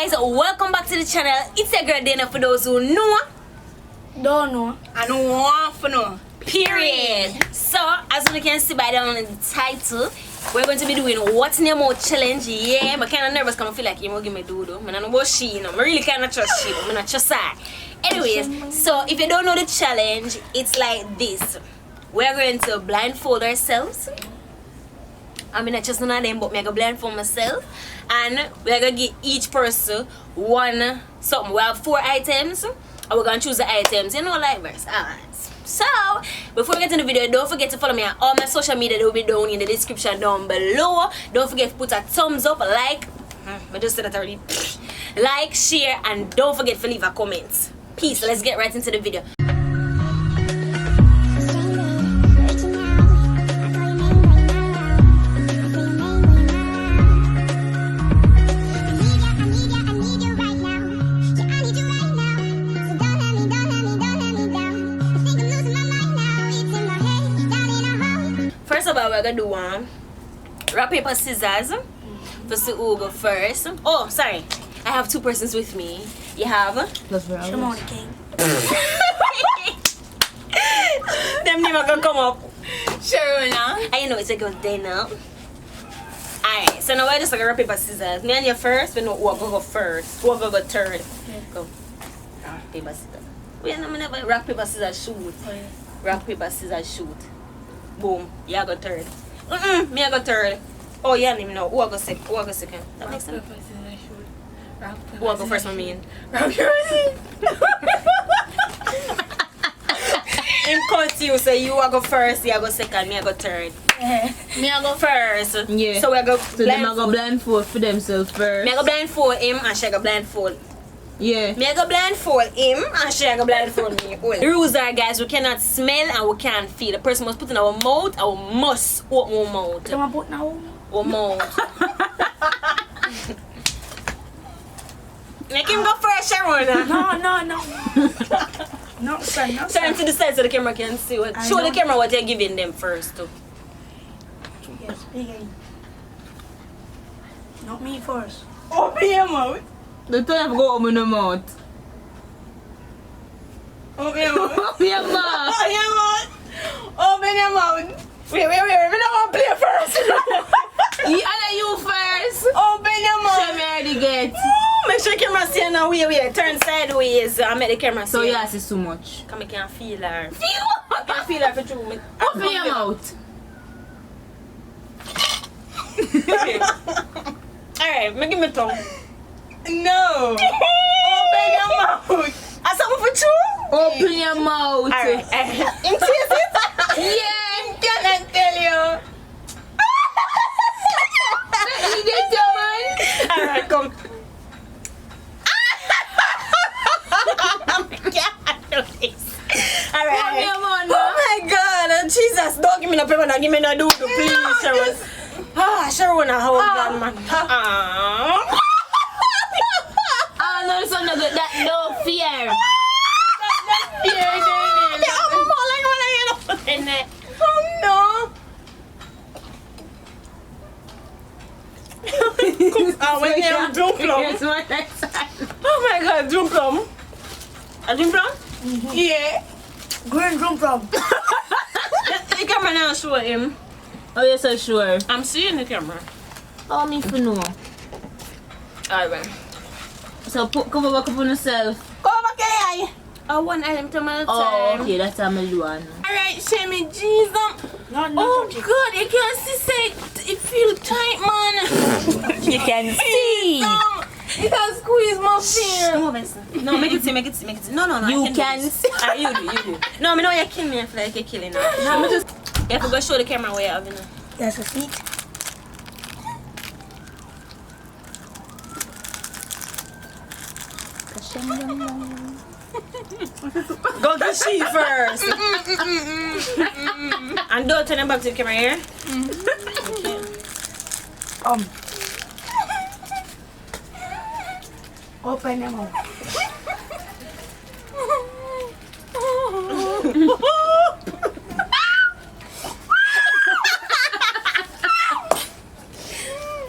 guys, welcome back to the channel. It's your girl Dainelle for those who know. Don't know. I don't want to know. Period. So, as you can see by the title, we're going to be doing what's in your mouth challenge. Yeah, but kind of nervous because I feel like you won't give me doodle. I don't know about she, you know. I really kind of trust she, but I not trust her. Anyways, so if you don't know the challenge, it's like this. We're going to blindfold ourselves. I mean, I just know them, but I'm going to blindfold myself. And we're going to give each person one something. We have 4 items. And we're going to choose the items. You know, like verse. Alright. So, before we get into the video, don't forget to follow me on all my social media. They will be down in the description down below. Don't forget to put a thumbs up, like. I just said that already. Like, share, and don't forget to leave a comment. Peace. Let's get right into the video. First of all, we're gonna do one rock, paper, scissors. For see who go first. Oh, sorry. I have 2 persons with me. You have Shimon King. them never gonna come up. Sure, now. I know it's a good day now. Alright, so now we're just like a rock, paper, scissors. Me and you first, but no, who will go first? Who will go third? Yeah. Go. Rock, paper, scissors. Wait, no, never rock, paper, scissors, shoot. Oh, yeah. Rock, paper, scissors, shoot. Boom. You go third. Me I go third. Oh, yeah, I don't even know. Who I go second? Who I go second? That makes sense. Who I go first, I mean? Rock, paper, scissors. Him cut you, so you I go first, you I go second, me I go third. Yeah. Me I go first. Yeah. So we go So them are go blindfold for themselves first. Me I go blindfold him and she go blindfold. Yeah. Me I go blindfold him and she go blindfold me. Well, the rules are, guys, we cannot smell and we can't feel. The person must put in our mouth and we must open our mouth. Come on, put now. Our mouth. Make him go first, Sharon. No. No, son, no, Turn son. to the side so the camera can see what. I Show the know. camera what you're giving them first too. Yes, big A. Not me first. Open your mouth. The don't have to go open the mouth. Open your mouth. Open your mouth. Open your mouth. Open your mouth. Wait. We don't want to play first. And then you first. Open your mouth. Show me how to get. Make sure the camera see her now. Wait. Turn sideways. I make the camera see So her. yes, it's too much. Come, I can feel her. Feel I can feel her for true. Open your mouth. Alright, make me tongue. No. Open your mouth. I something for true? Open your mouth. Alright. You see it? Yeah. Cannot tell you. You get your man. Alright, come. Alright. Open your mouth. Oh my God, Jesus, don't give me no paper, don't give me no doodle, please, Sharon. Sharon, hold on, man. Oh no, it's not good. That no fear. Oh no. When you drunk plum. Here's one next time. Oh my God, drunk plum. A drunk plum? Yeah. Green drum from. The camera now show him. Oh, yes, I'm sure. I'm seeing the camera. Oh, me for no. Alright. So cover back up on yourself. Come back here. I want item to my Oh, time. okay, that's how I'm doing. Alright, Shemi, Jesus. No, Oh God, you can see, say, it feel tight, man. You can see. It has squeezed my fear. No, make it see. No. You I can do see. this. You do. No, I know you're killing me. I feel like you're killing me. No, me just. You have to go show the camera where you have, you know. That's a seat. Go to she first. And don't turn it back to the camera here. Okay. Open your mouth.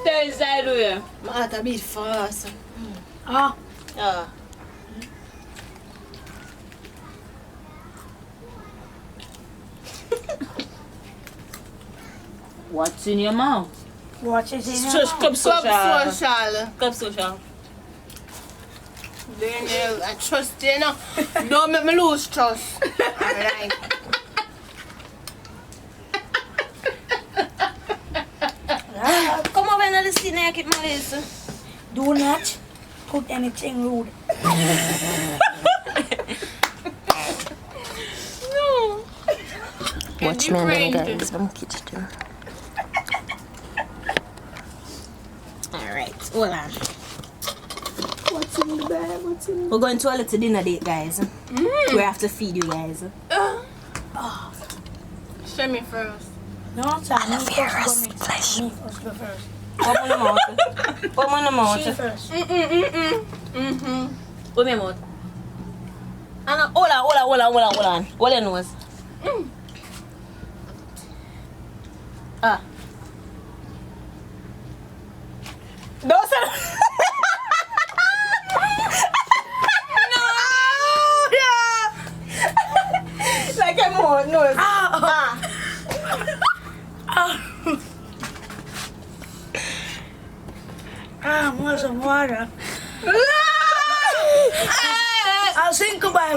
Turn sideways. My heart a bit fast. Yeah. What's in your mouth? Watch it in Just cup social. social. Cup social. Dainelle, I trust you now. Don't make me lose trust. Alright. Come over and see naked Melissa. Do not put anything rude. No. Watch me and then guys, I'm kitchen. Alright, hold on. What's in the bag? What's in We're going to a little dinner date, guys. We have to feed you guys. Show me first. No, I love Vera's flesh. Me first, go first. Come on the mouth. Come on the mouth. She first. Put me mouth. And hold on. Hold your nose. Ah. Don't say like a more noise. I want some water. I'll sing goodbye.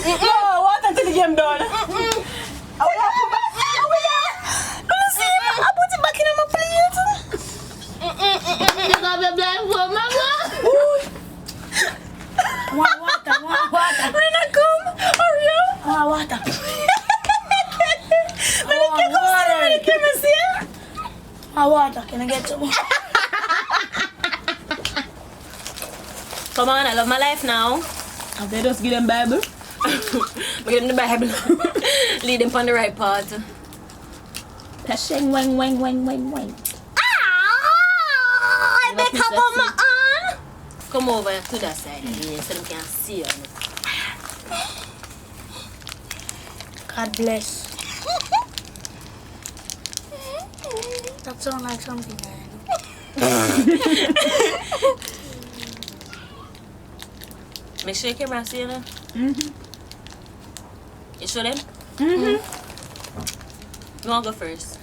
No, what until the game done? I put it back in my plate. You got me blindfold, mama. Want water. Rena, come. Hurry up. Want water. Water. Can I get some more? Come on, I love my life now. Okay, just give them Bible. Give them the Bible. Lead them on the right path. Pasheng, wang. I make up on my arm. Come over to that side, yeah, so they can see you. God bless. That sounds like something I know. Make sure you camera see you. You show them? You want to go first?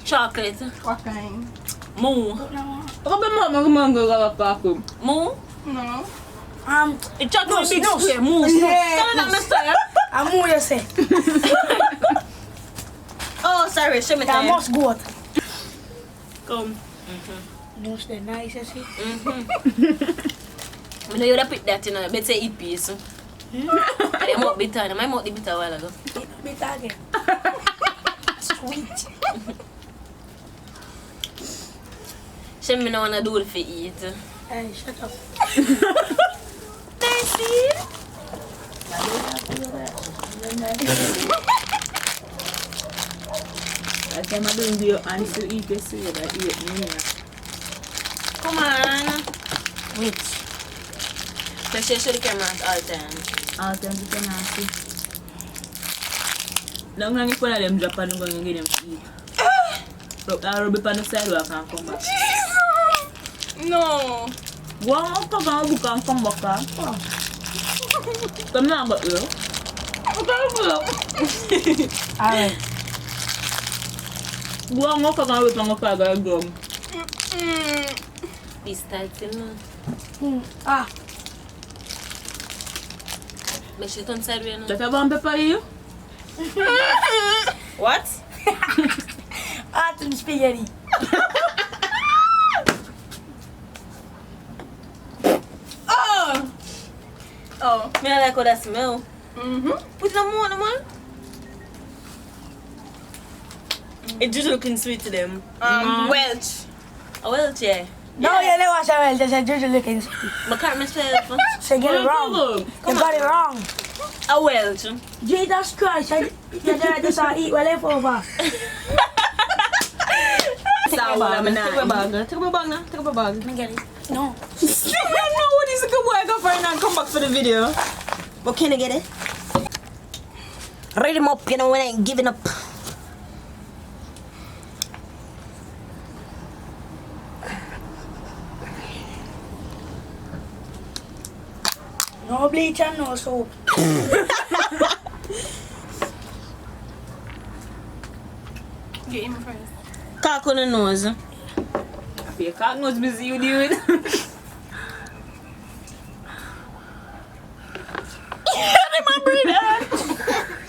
Chocolate. What kind? Moo. Moo? No. The chocolate big no. square. Moo. Yeah. Tell them that, mister. I'm more you say. Oh, sorry. Show me I time. must go out. Come. Most the nicest. I know you would have picked that, you know. Better eat piece. They might be bitter. My mouth be bitter a while ago. Bitter again. Sweet. She me no wanna do it for eat. Hey, shut up. I say, I'm doing the hands to eat this way, but eat me. Come on. Wait. Make sure you show the cameras all the time. All time you can see. Long if one of them drop and I'm going to get them to eat. But I'll rub it on the sidewalk and come back. No. Go on up and book and come back. Come now, but you. Alright. Go on up and wait and go gum. This tight still now. Make sure you turn sideways now. Just have one pepper here. What? Atom spaghetti. Oh. Me I like how that smell. Put it on more, man. It just looking sweet to them. Welch. Oh, well, yeah. No, you never watch well. Just a Juju looking sweet. But can't myself. So get it wrong. You got it wrong. A Welch. Jesus Christ, you just eat well leftover. Take my bag. Take my bag. Take my bag now. Take my bag. Let me get it. No. I don't know what is a good boy go for and come back for the video. But can I get it? Read him up, you know, when I ain't giving up. No bleach and no soap. Get him first. Cock on the nose. Your cock nose busy you dude.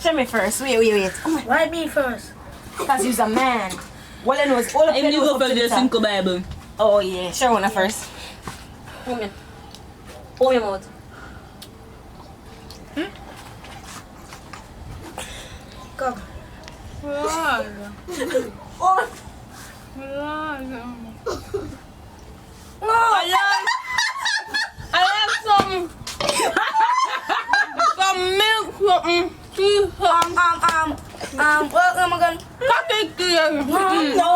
Show me first. Wait. Why me first? Because you're a man. Well, I know it's all up If you go for the Cinco Bible. Oh, yeah. Sure, one first. Open your mouth. Come. Relax. Oh. Relax. No. I like some milk, something. What am I gonna? No.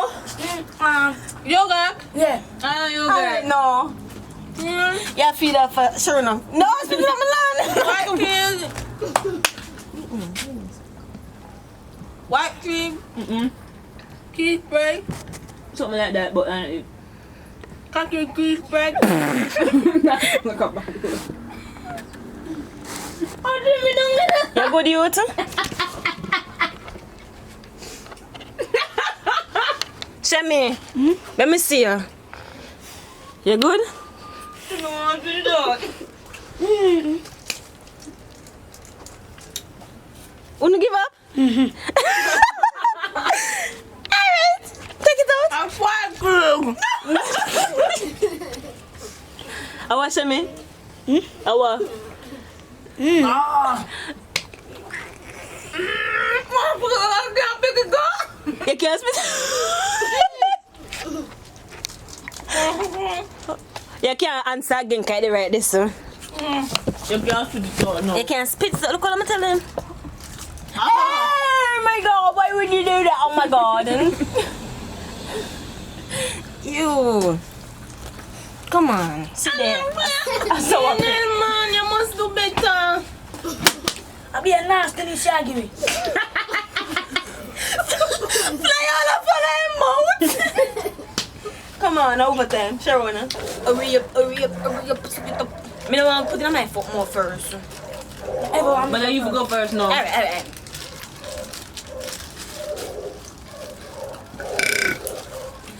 Yogurt? Yeah. Yogurt. No. Yeah, feed up for sure enough. No, it's picking up Milan. White cream. White cream. Cheese bread. Something like that, but Cocky cheese bread. look up. You good, youth? Shemi, let me see you. You good? No, do that. Wanna give up? Alright, take it out. I'm white cream. Awa, Shemi? Awa. You can't spit. You can't answer again, can you write this one? You can't feed the dog, no. You can't spit, so look what I'm telling him. Oh my God! Why would you do that? Oh my God! You. Come on, sit there. So what? Man, you must do better. I'll be a nasty shaggy. Fly all up on her mouth. Come on, overtime. Sharona. Hurry up. Suck it up. I don't want to put it on my foot more first. Everyone. But then you go first now. Alright.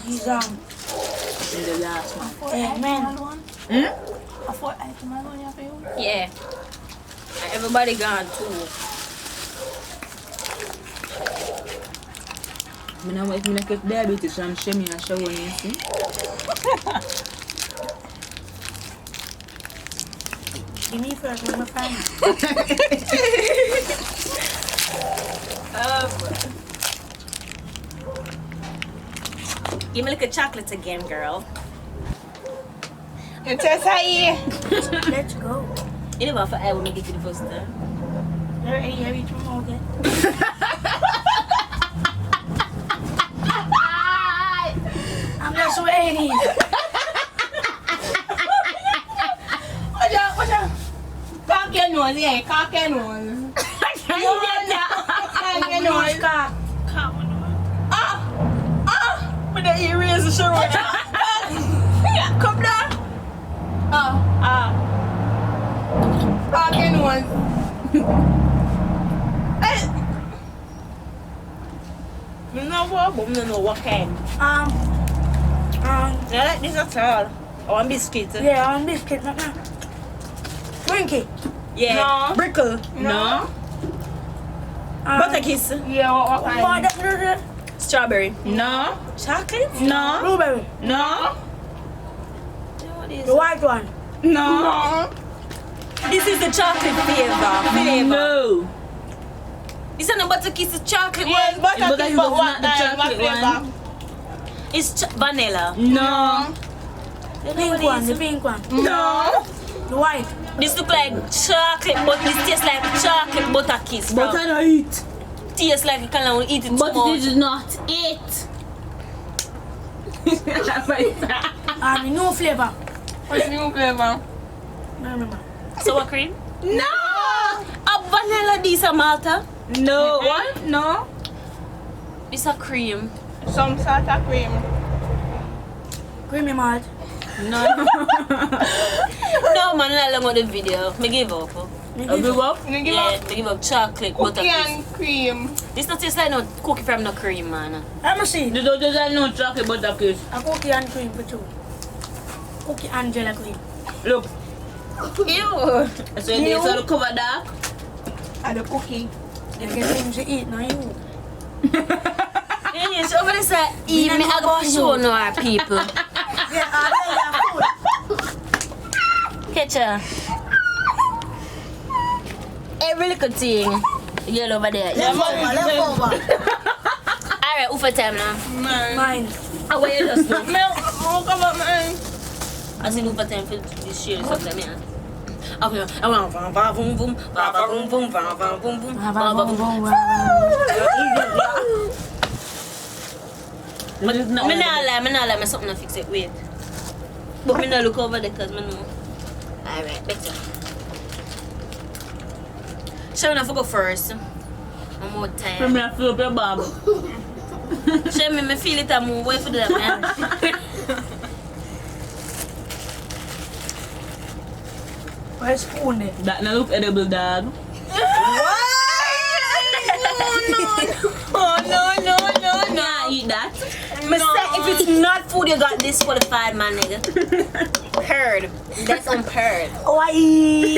He's In the last one. Amen. I thought I had my money for you. Yeah. And everybody gone too. I know if I get diabetes, so I'm shaming and showing you, see? Give me first, I'm gonna find it. Give me like a chocolate again, girl. It's just here. Let's go. You never for I will make it to the first time. You're ready to move it. I'm just waiting. Watch out. Cock your nose, yeah. Cock your nose. Cock your nose. Cock. But the earrings are sure. Come down. Cock your nose. You know what? But I don't know what kind. I like this at all. I want biscuit. Yeah, on biscuit. Drink it. Yeah. No. Brickle. No. Butter kiss. Yeah, what kind? Strawberry. No. Chocolate? No. Blueberry. No. The white one. No. This is the chocolate flavor. No. This is not butter kiss, it's chocolate Yes, one. but But I you but got what the kind? What chocolate flavor? one. It's vanilla. No. You know Pink what one, it the is? pink one. No. The white. This look like chocolate, but this tastes like chocolate butter kiss. But I don't eat. Tastes like you can't eat it too But much. this is not it. And no flavor. What's new flavor? I remember. Sour cream? No! A vanilla this a Malta? No, what? No? This a cream. Some sort of cream. Creamy malt. No. No man, I love the video. Me give up. A big up? You give Yeah, up me give up chocolate cookie buttercream. and cream. This not taste like no cookie from no cream, man. Let me see. You don't just know chocolate butter cake. A cookie and cream for two. Cookie and jelly cream. Look, Ew. so you need to cover that. And the cookie. You get things to eat, not you. Yeah, so over there say, eat me, I go show no our people. Yeah, I tell you food. Catch her. Every little thing. Girl over there. Leftover. Alright, who for time now? Mine. How are you just do? Milk, come on, man. I see who for time for this share something, yeah. Okay, I want vam vam boom boom, vam vam boom boom, vam vam boom boom, vam vam boom boom. Me nah lie, me something to fix it, wait. But me nah look over there cause me know. Alright, better. Shall we not go first? I'm more From tired. me, fill up your bag. Shall me feel it and move away for that man. Where's spoon there? That now look edible, dog. No. Nah, eat that. Me say if it's not food, you got disqualified, my nigga. Purred. That's unpurred. Why?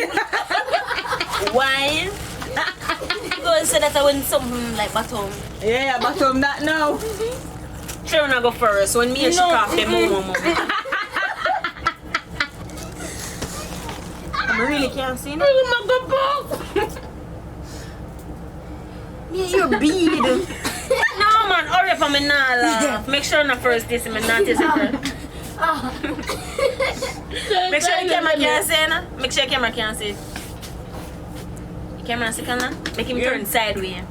Why? Go say that I win something like bottom. Yeah, but that now. Sure, when I go first. When me and she cough, them move. I really can't see no. Yeah, you're bead. No man, hurry up, I'm not laugh. Make sure not first this, I'm not this first. Make sure the camera can't see, no? Make sure the camera can't see. The camera see, can make him turn sideways.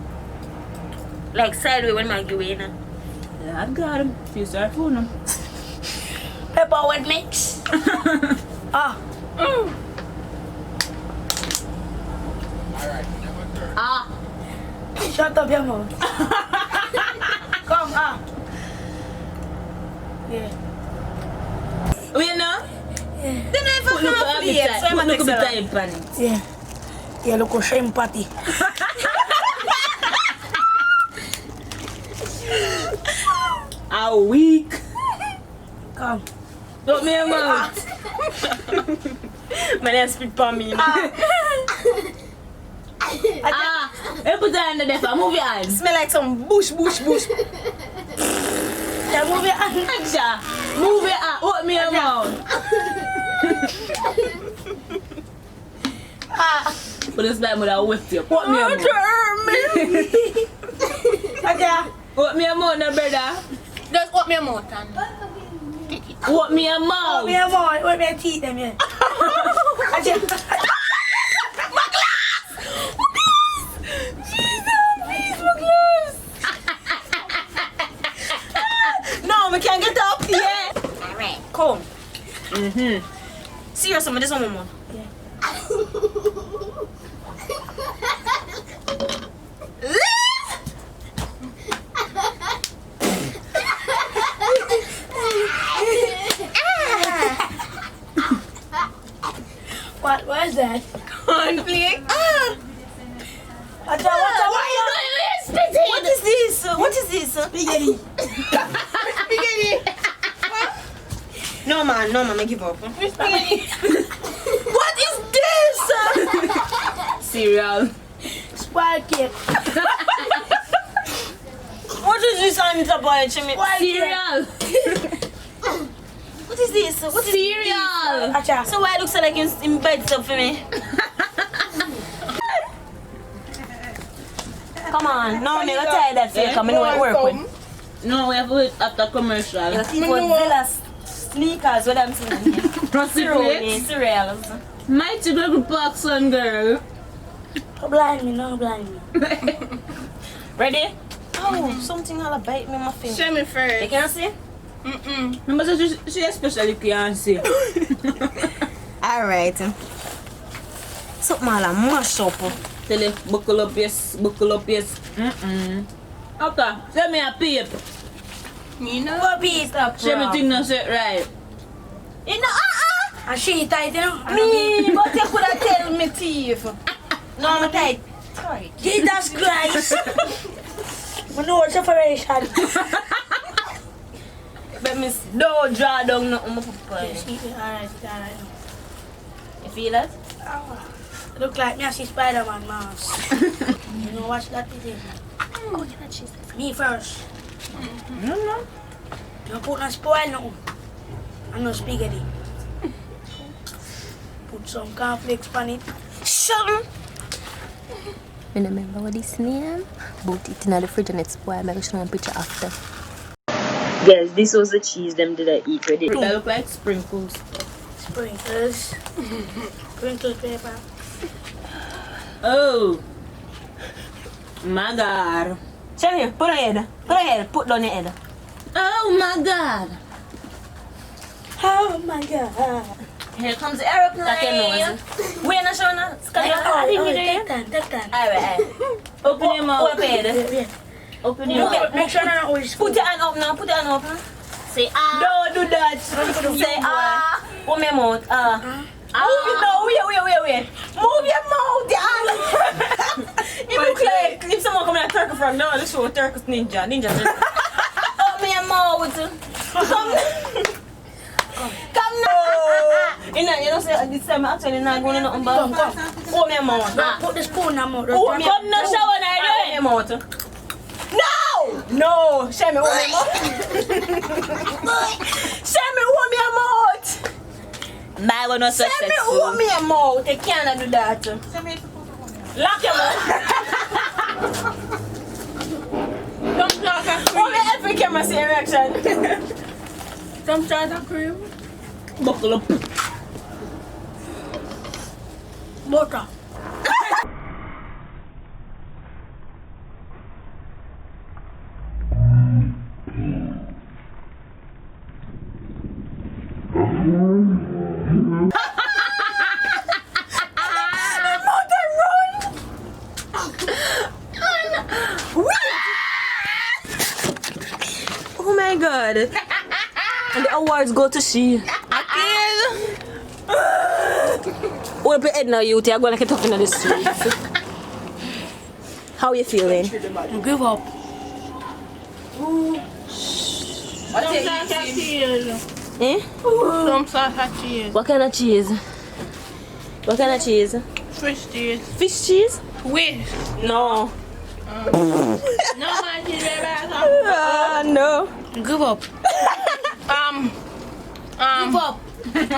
Like sideways when I give away, no? Yeah, I got him. Feel sorry for him. Pepper with mix. Ah. Ah. Shut up your mouth. Come, ah. Yeah. Wait now. Yeah. Then I Put look at the so I'm look gonna at take the pan. Yeah. Yeah, look at shrimp patty. A week. Come. Look me a mouth. My name speak for me. Ah. Hey, put that under there. Move your hands. Smell like some bush. Yeah, move your hand. Aksha. Move your hand. Open me a mouth. But this time would have whipped you. Open me a mouth. Aja. Open me a mouth now, brother. Just open your mouth and Open me a Open mouth. your mouth. Open your teeth, them, yeah. Aja. No, we can't get up. Yeah. Alright, come. See some of this one more. What is that? Conflict. Aja, What is this? What is this? Spaghetti. No man, I give up. What is this? Cereal. Spoiled cake. What is this on the boy, Jimmy? Cereal. What is this? What is Cereal. Aja. So why it looks like in bed stuff for me? Come on, no, me gonna tell you that fake. I'm gonna work with. No, we have to wait after commercial. You see what Villa sneakers, what I'm saying here. Proceed. Cereals. Mighty little box on girl. Don't blind me, no blind me. Ready? Oh, something all bite me in my face. show me You first. can see? Remember, so she especially can't see. Alright. Something all a mash up. Tell you, buckle up, yes, buckle up, yes. Okay, send me a peep. Me no. What piece up? Show me thing not set right. You know, and she tight, you know? Me, but you could have tell me teeth. No, I'm tight. Jesus Christ. I know what separation. But miss, don't draw down nothing my papa. Alright. You feel that? Look like me, I see Spider-Man mask. You know watch that today? Oh, can I cheese that? Me first. No. Don't put no spoil no. And no spaghetti. Put some cornflakes on it. Something. I remember what this name. Put it in the fridge and it's spoiled. Maybe show one picture after. Guys, this was the cheese them did I eat with it. They look like sprinkles. Sprinkles. Sprinkles paper. Oh. My God. Show here, put her head. Put her head. Put down your head. Oh my God. Oh my God. Here comes the aeroplane. Like your nose. We're not showing us. Take time. Alright. Open your mouth. Open your head. Yeah. Open your mouth. Make sure I don't always Put your hand up now. Put your hand up now. Say ah. Don't do that. Say ah. Open your mouth. Ah. Move it now. Wait. Move your mouth, your hand. It looks like if someone come like turkey frog now, this show a turkey ninja. Open your mouth. Come now. You know, say this time I actually not going to nothing but open your mouth. Put the spoon in my mouth. Come no shower now. Open your mouth. No. Show me open your mouth. Show me open your mouth. My one was Show me successful. open your mouth. You cannot do that. Lock your mouth. Some sort of Only every camera see a reaction. Some sort of cream. Buckle up. Butter. Oh my god. And the awards go to she. Hold up your head now, you. You're going to get up in the streets. How you feeling? Give up. Some sort of cheese. Eh? Some sort of cheese. What kind of cheese? What kind of cheese? Fish cheese. Fish cheese? Wish. No. No man cheese ever. No. Give up. Give up.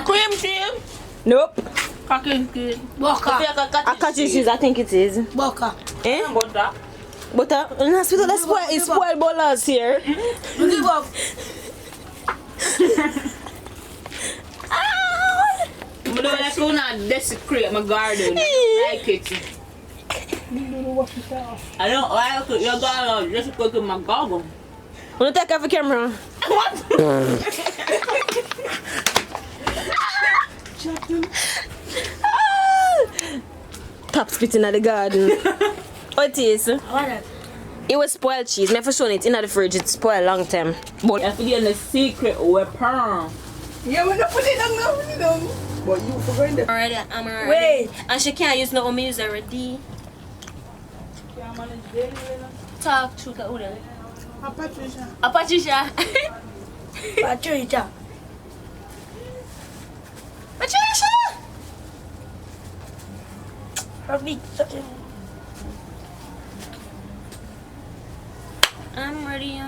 Cream cheese. Nope. Cocky cheese. Butter. A cottage cheese, I think it is. Butter. Eh? Butter. Butter? Let's spoil, it's spoiled bolas here. Give up. I don't like how not desecrate my garden. I like it. I don't like it. You're gonna desecrate my garden. Wanna take off the camera? Top spitting at the garden. What is? It was spoiled cheese. Never shown it in the fridge. It's spoiled long time. But You have to get the secret weapon. Yeah, we're not putting it down. But you forgot that. already, I'm already. Wait. And she can't use no home use already. Talk to the other. Patricia. Patricia. Patricia. Patricia. I'm ready.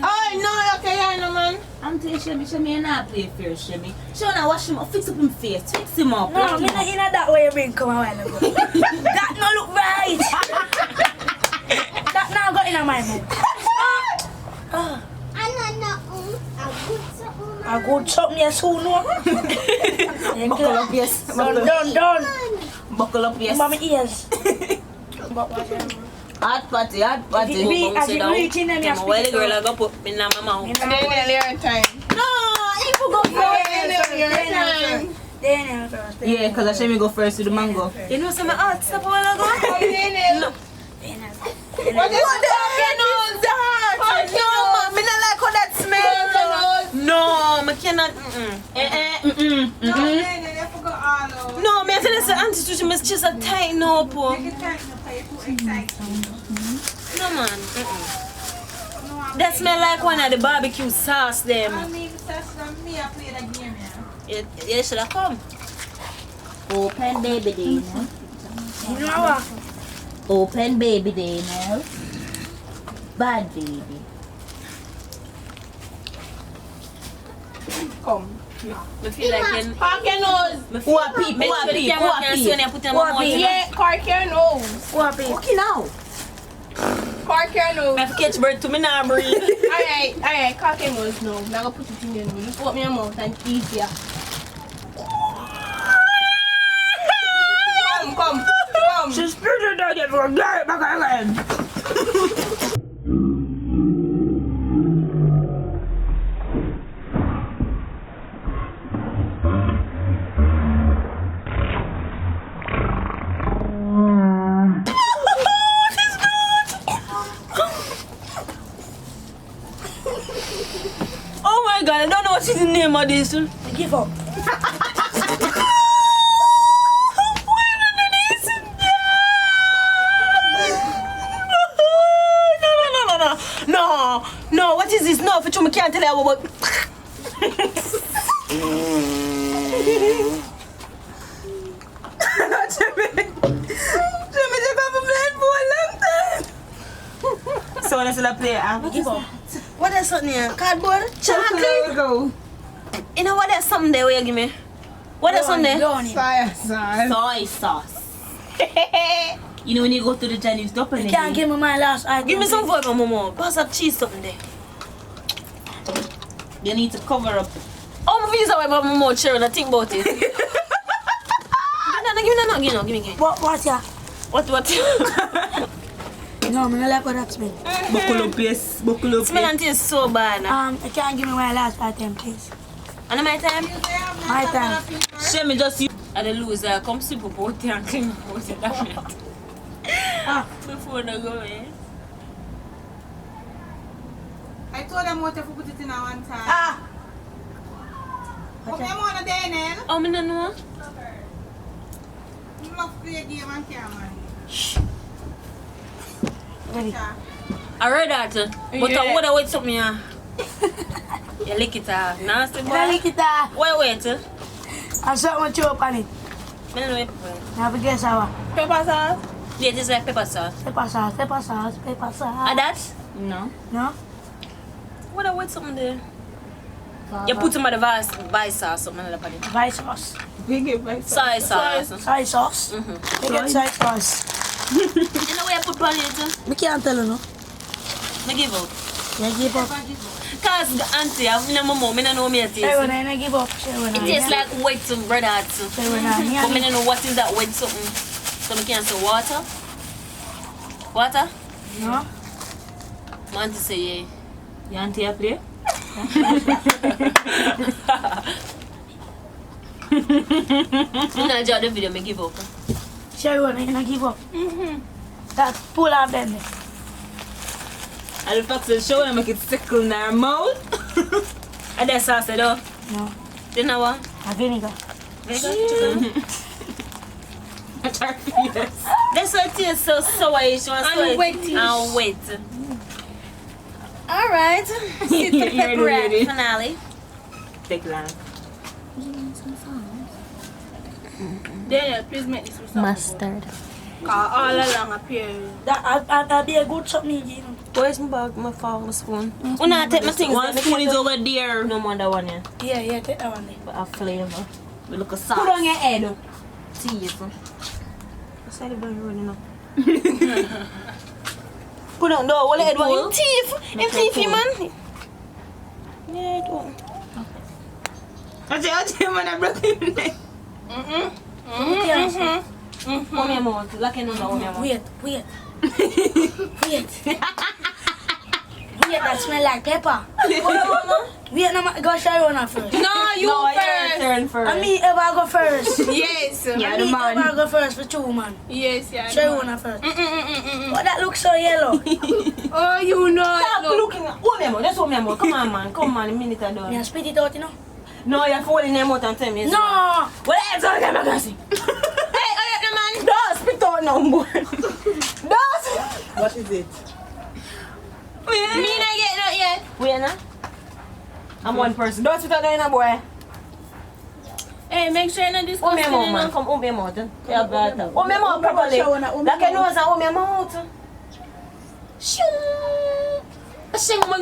Oh, no, okay, no, man. I'm telling you, Shemi, not play fair, Shemi. She wanna wash him up, fix up him face, fix him up. No, I'm not in that way you bring come a while ago. That no look right. That now got in my mouth. I go something here soon, no? Buckle up, yes. Done. Buckle up, yes. Mama ears. Hot party, hot party. We as you reach in them, you While the girl I go put me in my mouth. Dainelle, your time. No, if you go Dainelle, your time. Dainelle first. Yeah, because I show me go first to the mango. You know some hot stuff a while ago? Dainelle. What is that? No, man, me not like how that smells. No, I cannot. No, me I feel like the anti-tuition is just a tighten up. No, man. That smell like one of the barbecue sauce them. You should have come. Open baby Dainelle. You know what? Open baby Dainelle. Bad baby. Come. I feel like in. Park your nose. Who are people? Make sure the camera can see when you put in my mouth. Yeah, park your nose. What babe? Okay now. Park your nose. I have to catch bird to me now breathe. Alright, cock your nose now. Now go put it in your nose. Just open your mouth and easier. Come. She spit it out there for a girl back again. Oh my god, I don't know what is the name of this. Give up. No, what is this? No, for sure, I can't tell you about. So let's play. Give up. What is something here? Cardboard? Chocolate. Go. You know what? There's something there where you give me. What is something there? Soy sauce. You know when you go to the Chinese store and You can't give me my last item. Give me some for my mama. Pass up cheese something there. you need to cover up. Oh, my visa why my mama sharing. I think about it. No, give me. What yeah? What? No, I don't like what that smell. Buckle up, yes. Buckle up. Smell and taste so bad. You can't give me my last item, please. And my time? My time. Shame me just you. And the loser come super potty and clean my potty. Before I go in. I told them what if we put it in at one time. Okay, I'm on a Dainelle. Oh, I don't know. You love to play a game on camera. Ready? I read that. But I would have wait something. You lick it off. Nasty boy. I lick it off. Wait. I saw what you up on it. I don't know. Now we guess how. Pepper sauce. Yeah, this is like pepper sauce. Pepper sauce. And that? No. No? What I wait something there? You put some of the vice sauce, something like that. Soy sauce. Big it by Soy sauce. Soy sauce. You get soy sauce. You know where I put on it? I can't tell you no. I give up. You give up. Because the auntie, I've never mom, I don't know me a taste. I give up. It tastes like wet some bread out. But I don't know what is that wet something. So I can't say water. Water? No? My auntie say yeah. Your auntie a play? You know, I the video, I give up. Sure, I give up. That's full of them. And the fact that show them make it sickle in our mouth. And that sauce though? No. You know what? A vinegar. Yes. That's why it tastes so sourish and wet. Alright. Sit the pepper ready. finale. Take long. Dainelle, please make this with some Mustard. all along appear. That'd be a good something, you know. Where's my bag, my fork, my spoon? When I take my things, One spoon is over there. no more than one, yeah. Yeah, take that one there. But a flavor. We look a sauce. Put on your head. Teeth. What's that about running up? Put on, no, what head one? In teeth, man. Yeah, it won't. I tell you when I broke your neck. Warm your mouth. Like you know, warm your mouth. Wait. Wait. Wait, that smell like pepper. Wait, no, go Sharona first. No, your turn first. And me ever go first. Yes. Yeah, And the me man. ever go first for 2 man. Yes, yeah. Sharona first. Oh, that looks so yellow. Oh, you know. Stop Look. looking at. Oh, Memo, just oh, Memo. Come on, man. Come on, a minute I Me done. a spit it out, you know. No, you're falling them out and tell me. No. Well, let's go get my glasses. Hey, the man. Don't spit out no more. Don't. What is it? Me not get that yet. Wait, nah. I'm one person. Don't spit out no boy. Hey, make sure you're not Oh, disgusting. Memo, man. Come, oh, Memo. Yeah, better. Oh, Memo, properly. Like I know, oh, Memo out. Don't spit out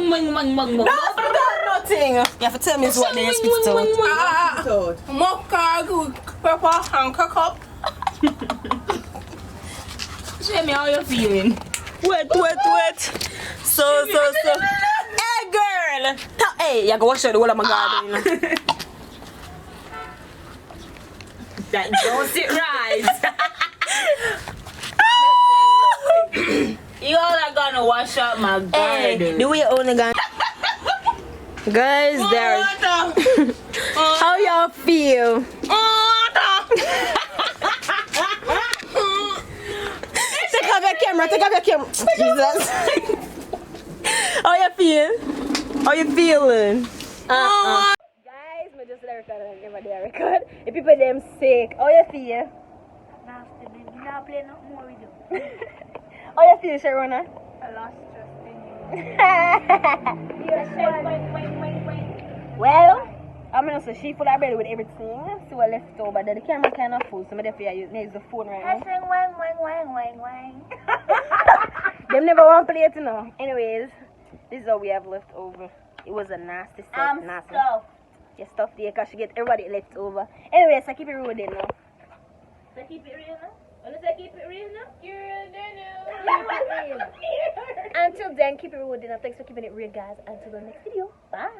nothing. You have to tell me what they spit out. Out. Mocha, good pepper, and cook up. Show me how you're feeling. Wait. So. Hey, girl. Hey, you go wash out the whole of my garden. That don't sit right. You all are gonna wash up my Hey, garden. the way you only got. Guys, there. How y'all feel? Take off your camera. Jesus. How you feel? How you feeling? Guys, me just record. If people them sick, how you feel? Nasty, baby. Now play no more with you. How you feel, Sharona? I lost trust in Well, I'm gonna say she full of bread with everything. See what left over. Then the camera kind of full, so I'm gonna use the phone right now. Them never want to play it, you know. Anyways, this is all we have left over. It was a nasty set. Nasty. Your stuff there, because she get everybody left over. Anyways, I keep it real then now. So keep it real now? Wanna say keep it real now? Until then, keep it real then. Thanks for keeping it real, guys. Until the next video. Bye.